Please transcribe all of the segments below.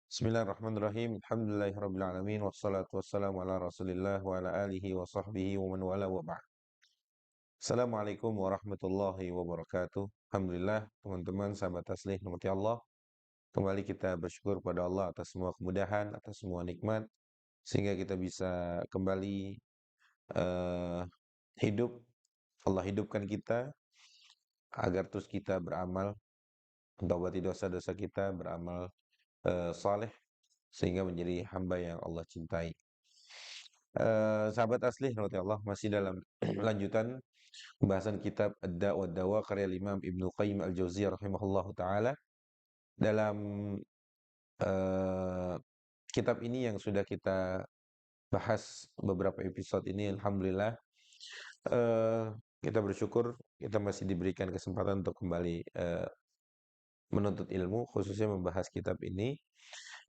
Bismillahirrahmanirrahim. Alhamdulillahirabbil alamin wassalatu wassalamu ala Rasulillah wa ala alihi wa sahbihi wa man wala wa ba'd. Assalamualaikum warahmatullahi wabarakatuh. Alhamdulillah, teman-teman sahabat taslih rahmati Allah. Kembali kita bersyukur pada Allah atas semua kemudahan, atas semua nikmat sehingga kita bisa kembali eh, hidup. Allah hidupkan kita agar terus kita beramal, mentaubat dosa-dosa kita, beramal saleh sehingga menjadi hamba yang Allah cintai. Sahabat asli rahmati Allah, masih dalam lanjutan pembahasan kitab Ad-Da' wa Dawa karya Imam Ibnu Qayyim Al-Jauziyah rahimahullahu taala. Dalam eh, kitab ini yang sudah kita bahas beberapa episode ini, alhamdulillah eh, kita bersyukur kita masih diberikan kesempatan untuk kembali menuntut ilmu, khususnya membahas kitab ini.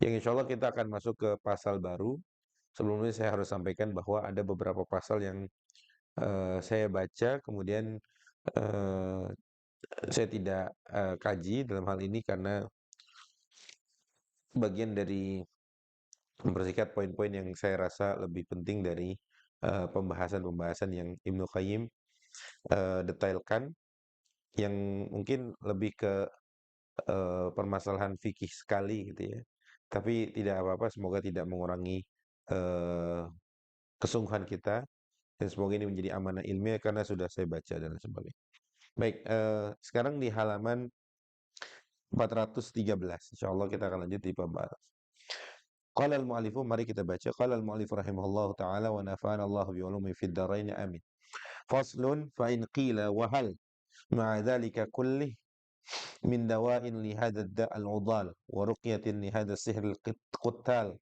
Yang insya Allah kita akan masuk ke pasal baru. Sebelumnya saya harus sampaikan bahwa ada beberapa pasal yang saya baca, kemudian eh, saya tidak kaji dalam hal ini karena bagian dari mempersingkat poin-poin yang saya rasa lebih penting dari pembahasan-pembahasan yang Ibnu Qayyim detailkan, yang mungkin lebih ke permasalahan fikih sekali gitu ya. Tapi tidak apa-apa, semoga tidak mengurangi eh, kesungguhan kita, dan semoga ini menjadi amanah ilmiah karena sudah saya baca dan sebagainya. Baik, sekarang di halaman 413. Insyaallah kita akan lanjut di pembahasan. Qala al-mu'allifu, mari kita baca. Qala al-mu'allifu rahimahullahu ta'ala wa nafa'ana Allah bi ulumi fid dharain amin. Faslun fa in qila wa hal ma'a dhalika kullih min dawa'in li hadha ad-da' al-udal wa ruqyatin li hadha sihr al-quttal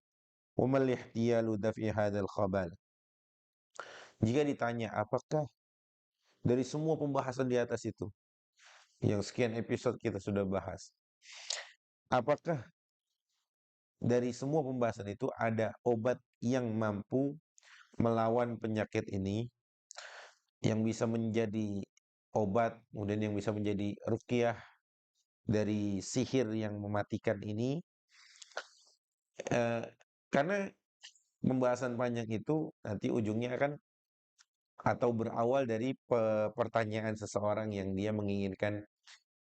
wa mal ihtiyalu daf'i hadha al-khabal. Jika ditanya apakah dari semua pembahasan di atas itu yang sekian episode kita sudah bahas, apakah dari semua pembahasan itu ada obat yang mampu melawan penyakit ini, yang bisa menjadi obat, kemudian yang bisa menjadi ruqyah dari sihir yang mematikan ini? Karena pembahasan panjang itu nanti ujungnya akan atau berawal dari pertanyaan seseorang yang dia menginginkan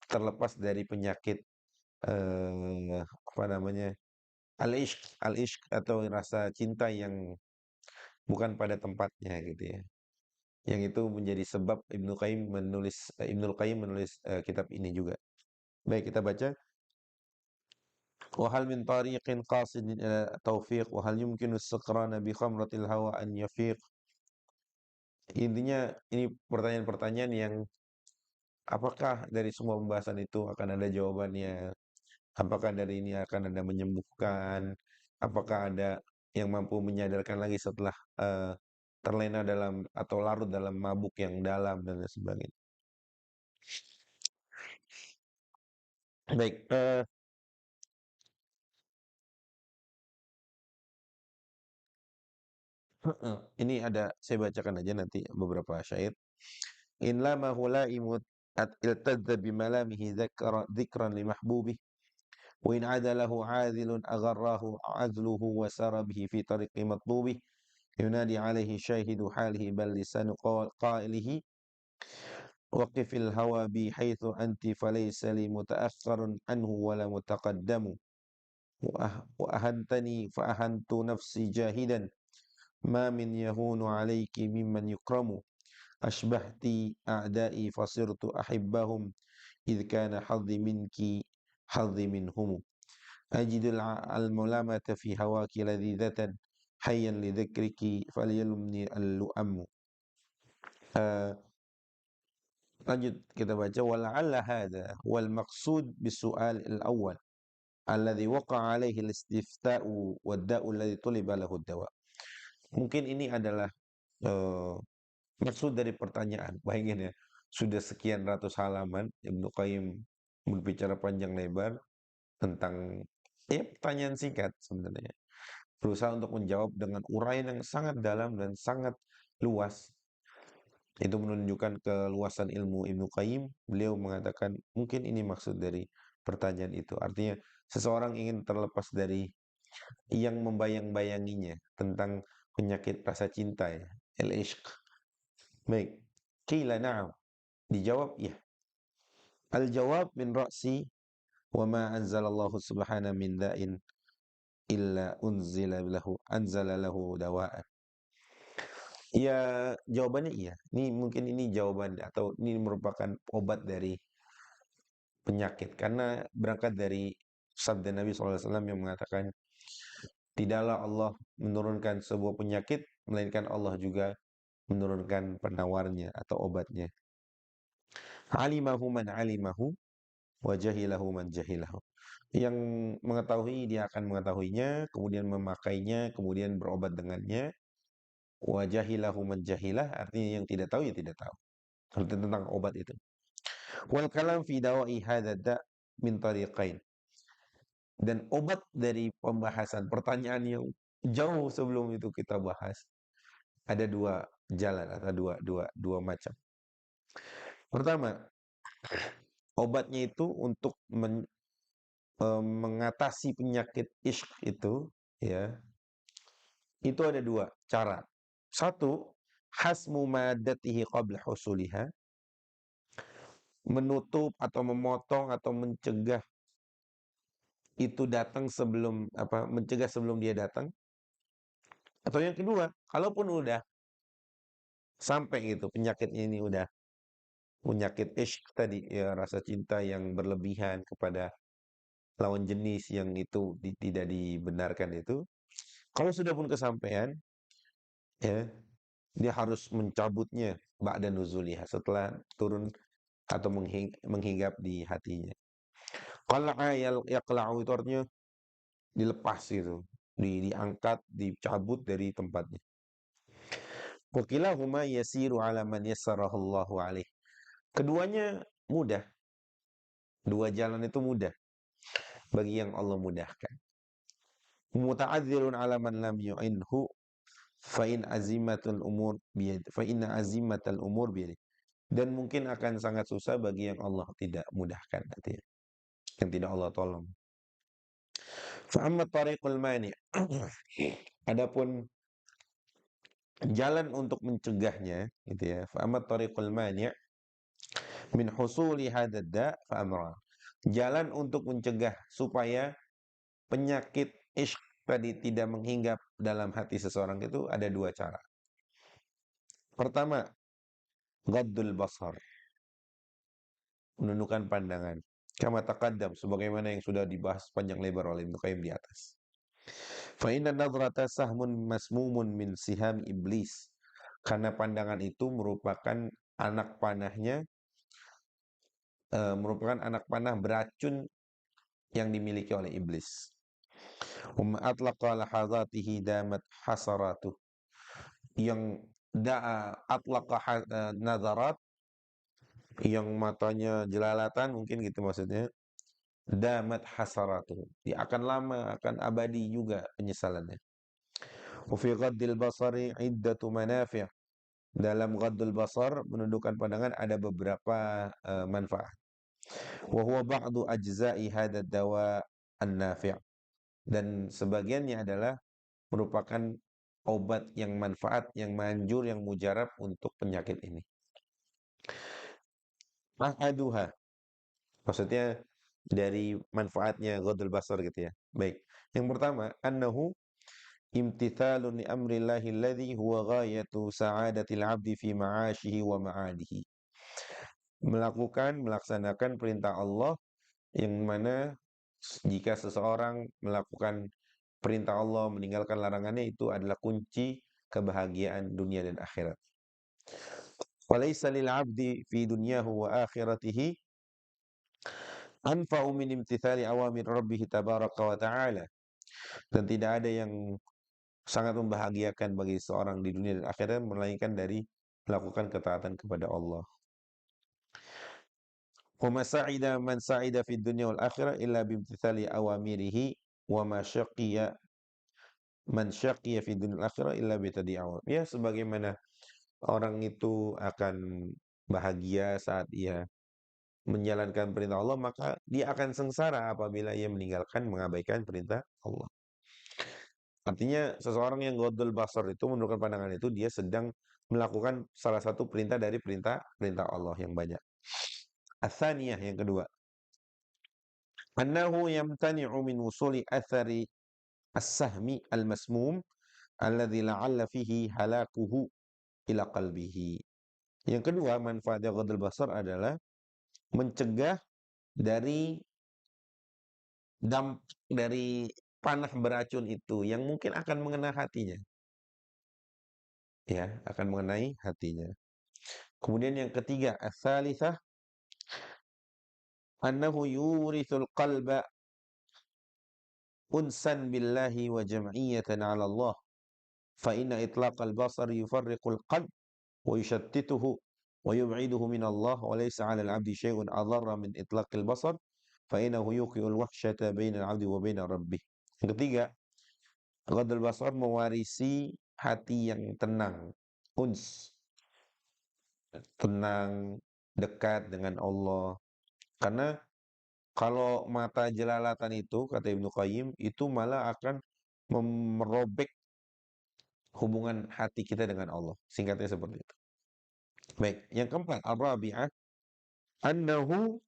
terlepas dari penyakit apa namanya, al-ishq atau rasa cinta yang bukan pada tempatnya gitu ya. Yang itu menjadi sebab Ibnul Qayyim menulis kitab ini juga. Baik, kita baca. Wa hal min tariqin qasidin ila taufiq wa hal yumkinu as-saqrana bi khamratil hawa an yafiq. Intinya ini pertanyaan-pertanyaan yang apakah dari semua pembahasan itu akan ada jawabannya? Apakah dari ini akan ada menyembuhkan? Apakah ada yang mampu menyadarkan lagi setelah terlena dalam atau larut dalam mabuk yang dalam dan lain sebagainya. Baik, ini ada, saya bacakan aja nanti beberapa syair. In lama hulaimut at iltadza bimalamihi dzikran li mahbubih wa in ada lahu adilun agharrahu azluhu wa sara bihi fi tariqi matlubih yunadi alaihi syahidu halihi bal lisanu qailihi waqifil hawa bi haitsu anti falaysa li mutaakhkharun anhu wala mutaqaddamu wa ahantani fa ahantu nafsi jahidan ma min yahunu alayki mimman yukramu ashbahti a'da'i fasirtu ahibbahum idh kana hadhi minki hadhi minhum ajidul al-mulamata fi hawaki ladhidatan hayyan lidhikriki falyalumni al-lu'amu. Lanjut kita baca, wala'alla hadha wal maqsud bisu'al al-awwal alladhi waqa'a alaihi al-istifta'u wad-da'u alladhi tuliba lahu ad-dawa. Mungkin ini adalah maksud dari pertanyaan. Bayangin ya, sudah sekian ratus halaman Ibnu Qayyim berbicara panjang lebar tentang pertanyaan singkat sebenarnya. Berusaha untuk menjawab dengan uraian yang sangat dalam dan sangat luas. Itu menunjukkan keluasan ilmu Ibnu Qayyim. Beliau mengatakan mungkin ini maksud dari pertanyaan itu. Artinya seseorang ingin terlepas dari yang membayang-bayanginya tentang penyakit rasa cinta ya, al-ishq. Baik. Qila na'am. Dijawab ya. Al-jawab min ra'si wa ma anzalallahu subhanahu min da'in illa anzala lahu dawa'an. Ya, jawabannya iya. Ini mungkin ini jawaban atau ini merupakan obat dari penyakit karena berangkat dari sabda Nabi SAW yang mengatakan tidaklah Allah menurunkan sebuah penyakit melainkan Allah juga menurunkan penawarnya atau obatnya. Alimahu man alimahu wa jahilahu man jahilahu. Yang mengetahui dia akan mengetahuinya, kemudian memakainya, kemudian berobat dengannya. Wa jahilahu man jahilah artinya yang tidak tahu ya tidak tahu. Arti tentang obat itu. Wal kalam fi dawa'i hadza min tariqain. Dan obat dari pembahasan pertanyaan yang jauh sebelum itu kita bahas ada dua jalan atau dua macam. Pertama, obatnya itu untuk mengatasi penyakit ishq itu, ya, itu ada dua cara. Satu, hasmu madatihi qabla husuliha, menutup atau memotong atau mencegah itu datang sebelum mencegah sebelum dia datang. Atau yang kedua, kalaupun udah sampai gitu penyakitnya ini udah penyakit ishq tadi ya, rasa cinta yang berlebihan kepada lawan jenis yang itu tidak dibenarkan itu, kalau sudah pun kesampaian ya, dia harus mencabutnya ba'da nuzuliha, setelah turun atau menghinggap di hatinya. Qala'a yaqla'u itu artinya dilepas itu, diangkat, dicabut dari tempatnya. Wakilahuma yasiru ala man yassarahallahu alaih. Keduanya mudah. Dua jalan itu mudah bagi yang Allah mudahkan. Muta'adzirun ala man lam yu'inhu fa in azimatul umur biyad fa inna azimatal umur biyad. Dan mungkin akan sangat susah bagi yang Allah tidak mudahkan artinya, yang tidak Allah tolong. Fa amma tariqul mani'. Adapun jalan untuk mencegahnya gitu ya. Fa amma tariqul mani' min husuli hadzal da' fa amra. Jalan untuk mencegah supaya penyakit ishq tadi tidak menghinggap dalam hati seseorang itu ada dua cara. Pertama, ghaddul basar, menundukkan pandangan. Kama taqaddam, sebagaimana yang sudah dibahas panjang lebar oleh Ibnu Qayyim di atas. Fa inna nadrata sahmun masmumun min siham iblis. Karena pandangan itu merupakan anak panahnya merupakan anak panah beracun yang dimiliki oleh iblis. Atlaqa lahazatihi damat hasaratuh. Yang atlaqa nazarat, yang matanya jelalatan mungkin gitu maksudnya. Damat hasaratuh. Dia akan lama, akan abadi juga penyesalannya. Wa fi ghaddil basari iddatu manafi'. Dalam ghaddul basar, menundukkan pandangan, ada beberapa manfaat. Wa huwa ba'du ajza'i hadad dawa an-nafi'. Dan sebagiannya adalah merupakan obat yang manfaat, yang manjur, yang mujarab untuk penyakit ini. Ahaduha, maksudnya dari manfaatnya ghaddul basar gitu ya. Baik. Yang pertama, annahu imtithalun li amrillahi alladhi huwa ghayatu sa'adatil 'abdi fi ma'ashihi wa ma'adihi. Melaksanakan perintah Allah yang mana jika seseorang melakukan perintah Allah, meninggalkan larangannya, itu adalah kunci kebahagiaan dunia dan akhirat. Walaysa lil 'abdi fi dunyahu wa akhiratihi anfa'u min imtithali awamir rabbih tabaraka wa ta'ala. Dan tidak ada yang sangat membahagiakan bagi seorang di dunia dan akhirat melainkan dari melakukan ketaatan kepada Allah. Wa masa'ida man sa'ida fid dunya wal akhirah illa bimtithali awamirihi wa ma syaqiya man syaqiya fid dunya wal akhirah illa bitadi awam. Ya, sebagaimana orang itu akan bahagia saat ia menjalankan perintah Allah, maka dia akan sengsara apabila ia meninggalkan, mengabaikan perintah Allah. Artinya seseorang yang ghaddul basar itu menundukkan pandangan itu dia sedang melakukan salah satu perintah dari perintah Allah yang banyak. Atsaniyah yang kedua, annahu yamtani'u min wusuli athari as-sahmi al-masmum alladhi la'alla fihi halakuhu ila qalbihi. Yang kedua, manfaat ghaddul basar adalah mencegah dari dampak dari panah beracun itu yang mungkin akan mengena hatinya, ya, akan mengenai hatinya. Kemudian yang ketiga, ats-tsalitsah annahu yurithul qalba unsan billahi wa jam'iyatan 'ala Allah fa inna itlaqal basar yufarriqul qalb wa yushattituhu wa yub'iduhu min Allah wa laysa 'ala al-'abdi syai'un adharra min itlaqil basar fa innahu yuqi'ul wahsyata bainal 'abdi wa baina rabbih. Yang ketiga, ghadul basar mewarisi hati yang tenang, uns, tenang, dekat dengan Allah. Karena kalau mata jelalatan itu, kata Ibnu Qayyim, itu malah akan merobek hubungan hati kita dengan Allah. Singkatnya seperti itu. Baik, yang keempat, ar-rabi'ah, annahu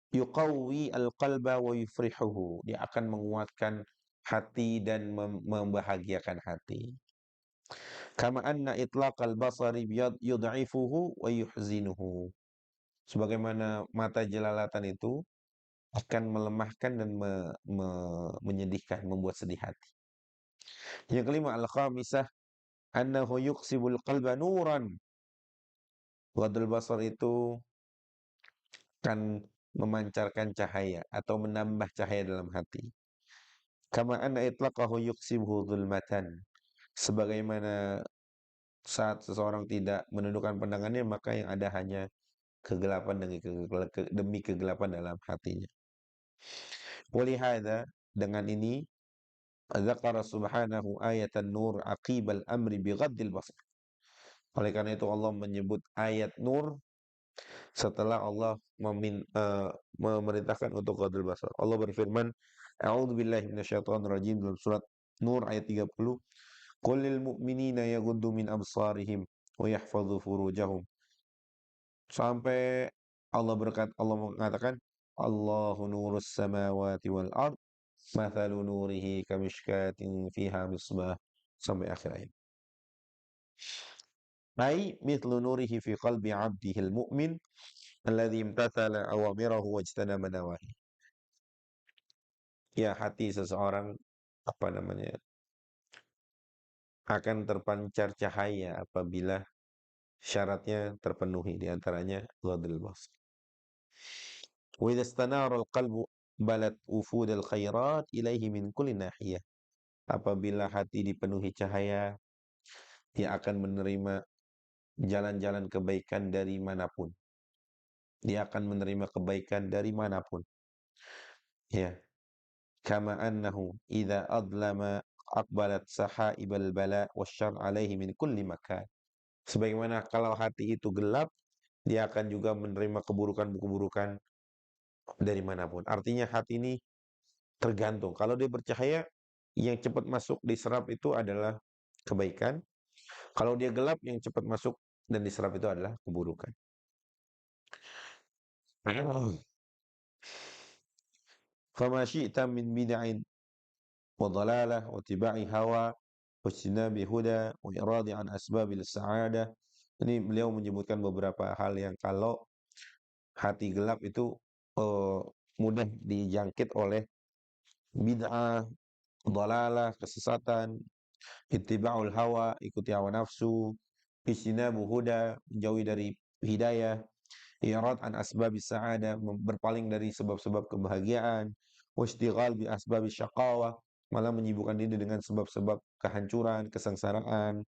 yuqawwi al-qalba wa yufrihuhu. Dia akan menguatkan hati dan membahagiakan hati. Kama anna itlaqal basari yud'ifuhu wa yuhzinuhu. Sebagaimana mata jelalatan itu akan melemahkan dan menyedihkan, membuat sedih hati. Yang kelima, al-khamisah annahu yuqsibul qalba nuran. Ghadul basar itu akan memancarkan cahaya atau menambah cahaya dalam hati. Kama anna itlaqahu yuqsibhu dhulmatan. Sebagaimana saat seseorang tidak menundukkan pandangannya, maka yang ada hanya kegelapan demi kegelapan dalam hatinya. Walihada, dengan ini dzakara subhanahu ayatan nur aqibal amri bighaddil basar. Oleh karena itu Allah menyebut ayat nur setelah Allah memerintahkan untuk ghadul basar. Allah berfirman, A'udzubillahi minasyaitonirrajim dalam surat Nur ayat 30. Qul lil mu'minina yaghuddu min absarihim wa yahfadhu furujahum. Sampai Allah mengatakan, Allahu nurus samawati wal ard, mathalu nurihi kamishkatin fiha misbah, sampai akhir ayat. Ai mithlu nurihi fi qalbi 'abdihi al-mu'min alladhi imtathala awamirahu wajtanaba nawahi. Ya, hati seseorang apa namanya akan terpancar cahaya apabila syaratnya terpenuhi, di antaranya ghadul basar. Wa idza istanara al-qalbu balat ufud al-khairat ilaihi min kulli nahiyah. Apabila hati dipenuhi cahaya, dia akan menerima jalan-jalan kebaikan dari manapun. Dia akan menerima kebaikan dari manapun. Ya, kama annahu idza adlama aqbalat sahaibal bala wasyarr alaihi min kulli makan. Sebagaimana kalau hati itu gelap, dia akan juga menerima keburukan-keburukan dari manapun. Artinya hati ini tergantung. Kalau dia bercahaya, yang cepat masuk diserap itu adalah kebaikan. Kalau dia gelap, yang cepat masuk dan diserap itu adalah keburukan. Fama syi'ta min bid'in wa dhalalah wa tiba'i hawa wa ijtinabi huda wa iradi an asbabil sa'adah. Ini beliau menyebutkan beberapa hal yang kalau hati gelap itu mudah dijangkit oleh bid'ah, dhalalah, kesesatan, ittiba'ul hawa, ikuti hawa nafsu, ijtinabu huda, menjauhi dari hidayah, i'rad an asbabis sa'adah, berpaling dari sebab-sebab kebahagiaan, wastighal bi asbabis syaqawah, malah menyibukkan diri dengan sebab-sebab kehancuran, kesengsaraan.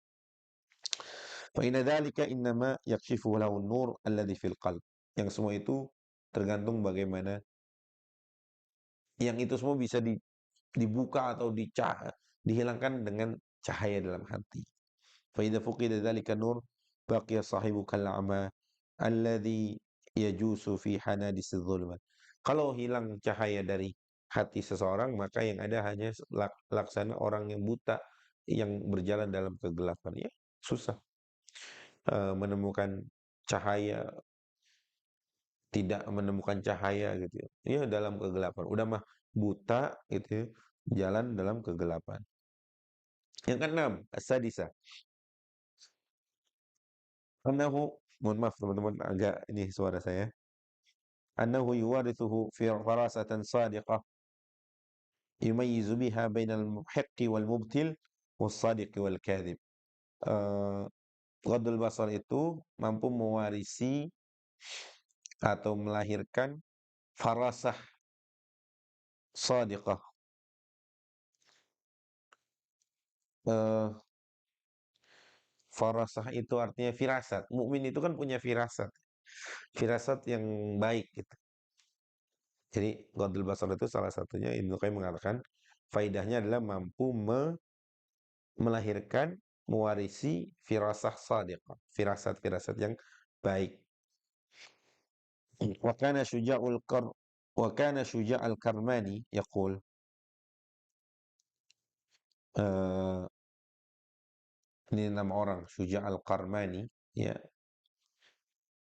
Fa inna dzalika innama yakshifu lahu an-nur alladhi fil qalb. Yang semua itu tergantung bagaimana yang itu semua bisa dibuka atau dihilangkan dengan cahaya dalam hati. Fa idza fuqida dzalika nur baqiya sahibuka al-a'ma alladhi yajusu fi hanadis dhulumat. Kalau hilang cahaya dari hati seseorang, maka yang ada hanya laksana orang yang buta yang berjalan dalam kegelapan. Ya, susah menemukan cahaya, tidak menemukan cahaya gitu ya. Ya dalam kegelapan. Udah mah buta gitu ya, jalan dalam kegelapan. Yang keenam, as-sadisa. Annahu, mohon maaf teman-teman agak ini suara saya. Annahu yuwarithuhu farasatan sadiqah yumayyizu biha bainal muhiqqi wal mubtil was sadiqi wal kadhib. Eh, Ghadul basar itu mampu mewarisi atau melahirkan farasah shadiqah. Eh, Farasah itu artinya firasat. Mukmin itu kan punya firasat. Firasat yang baik gitu. Jadi ghadul basar itu salah satunya Ibnu Qayyim mengatakan faidahnya adalah mampu melahirkan, mewarisi firasah shadiqah. Firasat-firasat yang baik. Wa kana syuja'ul qar wa kana syuja'al karmani yaqul eh, ini 6 orang, Syuja' al-Qarmani, ya,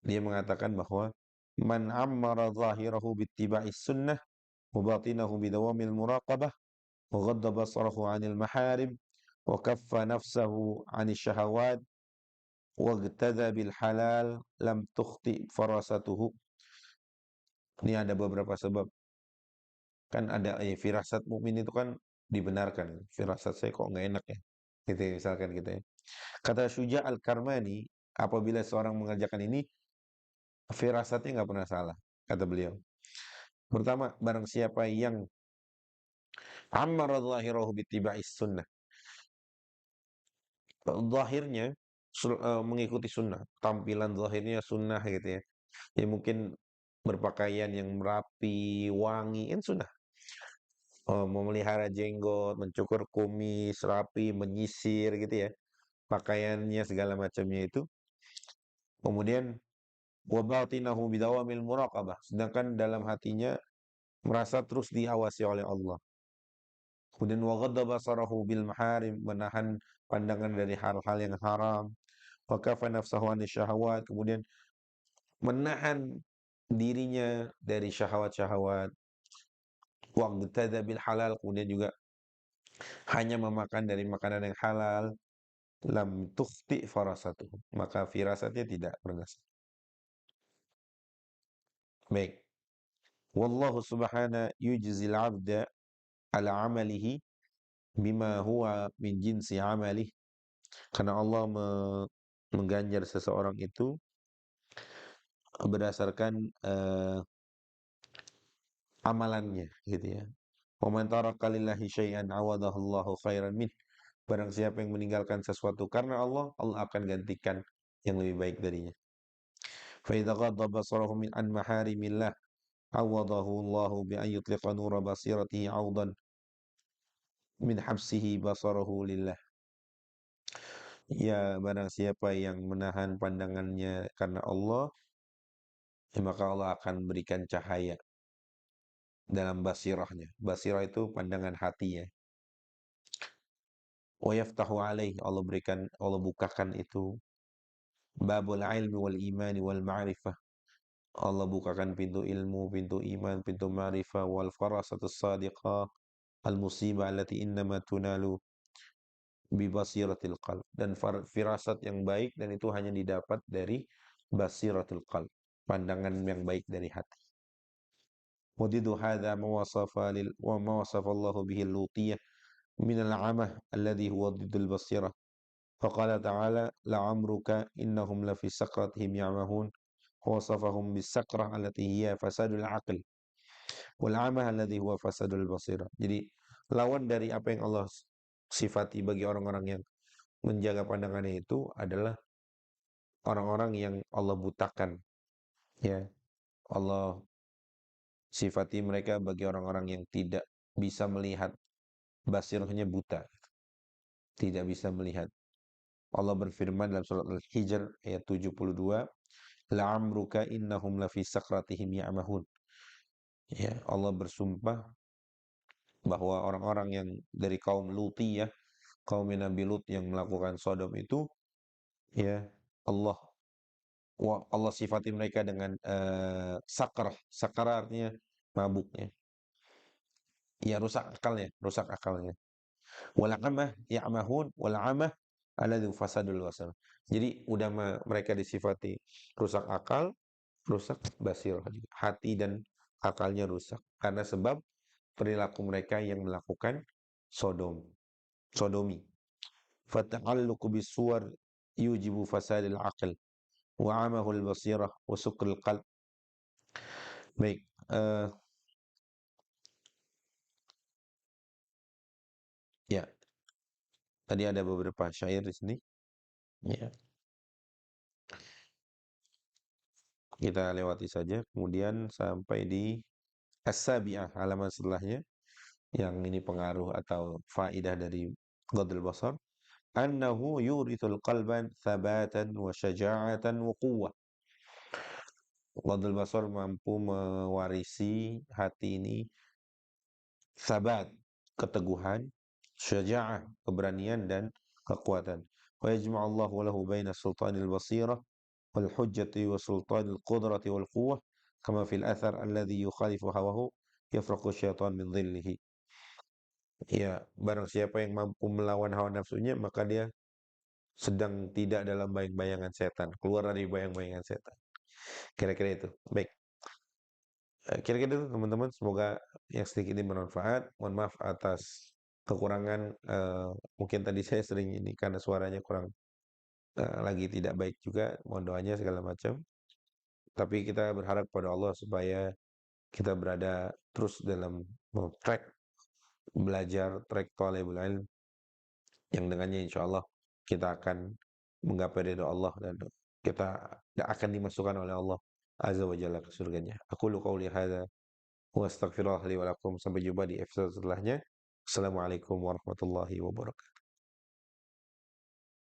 dia mengatakan bahwa man ammara zahirahu bittiba'is sunnah wa batinahu bidawamil muraqabah wa ghadda basarahu 'anil maharim wa kaffa nafsahu 'anil syahawat wa igtada bil halal lam tukhti farasatuhu. Ini ada beberapa sebab. Kan ada firasat mukmin itu kan dibenarkan. Firasat saya kok nggak enak ya. Gitu ya, misalkan gitu ya. Kata Syuja' al-Karmani, apabila seorang mengerjakan ini, firasatnya nggak pernah salah, kata beliau. Pertama, barang siapa yang ammara zahirahu bittiba'is sunnah, zahirnya mengikuti sunnah, tampilan zahirnya sunnah gitu ya. Ya mungkin berpakaian yang rapi, wangi, kan sunnah. Memelihara jenggot, mencukur kumis, rapi, menyisir gitu ya. Pakaiannya segala macamnya itu. Kemudian wa batinahu bidawamil muraqabah, sedangkan dalam hatinya merasa terus diawasi oleh Allah. Kemudian wa ghadda basarahu bil maharim, menahan pandangan dari hal-hal yang haram. Wa kafa nafsahu syahawat, kemudian menahan dirinya dari syahwat-syahwat. Wa ghtada bil halal, kemudian juga hanya memakan dari makanan yang halal. Lam tukhti farasatuhu, maka firasatnya tidak pernah salah. Baik. Wallahu subhanahu yujzil 'abda ala 'amalihi bima huwa min jinsi 'amalih. Karena Allah mengganjar seseorang itu berdasarkan amalannya gitu ya. Wa man taraka lillahi syai'an 'awadahu Allahu khairan min. Barang siapa yang meninggalkan sesuatu karena Allah, Allah akan gantikan yang lebih baik darinya. Fa idza ghadda basarahu min an maharimillah 'awadahu Allahu bi an yutliqa nura basiratihi 'awdan min habsihi basarahu lillah. Ya, barang siapa yang menahan pandangannya karena Allah, ya maka Allah akan berikan cahaya dalam basirahnya. Basirah itu pandangan hatinya. Wa yaftahu alaih, Allah bukakan itu babul ilmi wal imani wal ma'rifah. Allah bukakan pintu ilmu, pintu iman, pintu ma'rifah wal farasatus sadiqah al musibah allati innama tunalu bi basiratil qalb, dan firasat yang baik, dan itu hanya didapat dari basiratul qalb, pandangan yang baik dari hati. Wadidu hadza ma wasafa Allah bihi al-lutiyah min al-'amah alladhi huwa diddul basirah. Faqala ta'ala la'amruka innahum lafi sakratihim ya'mahun. Wasafahum bis sakrah allati hiya fasadul aql wal 'amah alladhi huwa fasadul basirah. Jadi lawan dari apa yang Allah sifati bagi orang-orang yang menjaga pandangannya itu adalah orang-orang yang Allah butakan, ya. Allah sifati mereka bagi orang-orang yang tidak bisa melihat, basirahnya buta, tidak bisa melihat. Allah berfirman dalam surat Al-Hijr ayat 72, la'amruka innahum lafi sakratihim ya'mahun. Ya, Allah bersumpah bahwa orang-orang yang dari kaum Luti ya, kaum Nabi Lut yang melakukan Sodom itu ya Allah Allah sifati mereka dengan sakrah. Sakrah artinya mabuknya. Ya rusak akalnya. Wal amah ya'mahun wal amah alladhu fasadul basar. Jadi udah mereka disifati rusak akal, rusak basir, hati dan akalnya rusak karena sebab perilaku mereka yang melakukan sodomi. Fata'alluqu bisuwar yujibu fasadil aql wa amahul basirah wa sukrul qalb. Baik, ya, tadi ada beberapa syair di sini. Ya, kita lewati saja. Kemudian sampai di as-sabi'ah, halaman setelahnya. Yang ini pengaruh atau faidah dari Ghadul Basar. Annahu yurithul qalban thabatan wa syaja'atan wa quwwah. Ghadul Basar mampu mewarisi hati ini sabat, keteguhan, syaja'ah, keberanian dan kekuatan. Wa yajma'allahu lahu baina sultanil basirah wal hujjati wa sultanil qudrati wal quwwah kama fil athar alladhi yukhalifu hawahu yafraqu syaitan min dhillihi. Ya, barang siapa yang mampu melawan hawa nafsunya, maka dia sedang tidak dalam bayang-bayangan setan, keluar dari bayang-bayangan setan. Kira-kira itu. Baik. Kira-kira itu teman-teman, semoga yang sedikit ini bermanfaat. Mohon maaf atas kekurangan, mungkin tadi saya sering ini karena suaranya kurang, lagi tidak baik juga. Mohon doanya segala macam. Tapi kita berharap pada Allah supaya kita berada terus dalam track belajar, track thalibul ilm, yang dengannya insya Allah kita akan menggapai ridho Allah dan kita akan dimasukkan oleh Allah Azza wa Jalla ke surganya. Aku lu qauli hadza wa astaghfirullah li wa lakum. Sampai jumpa di episode setelahnya. Assalamualaikum warahmatullahi wabarakatuh.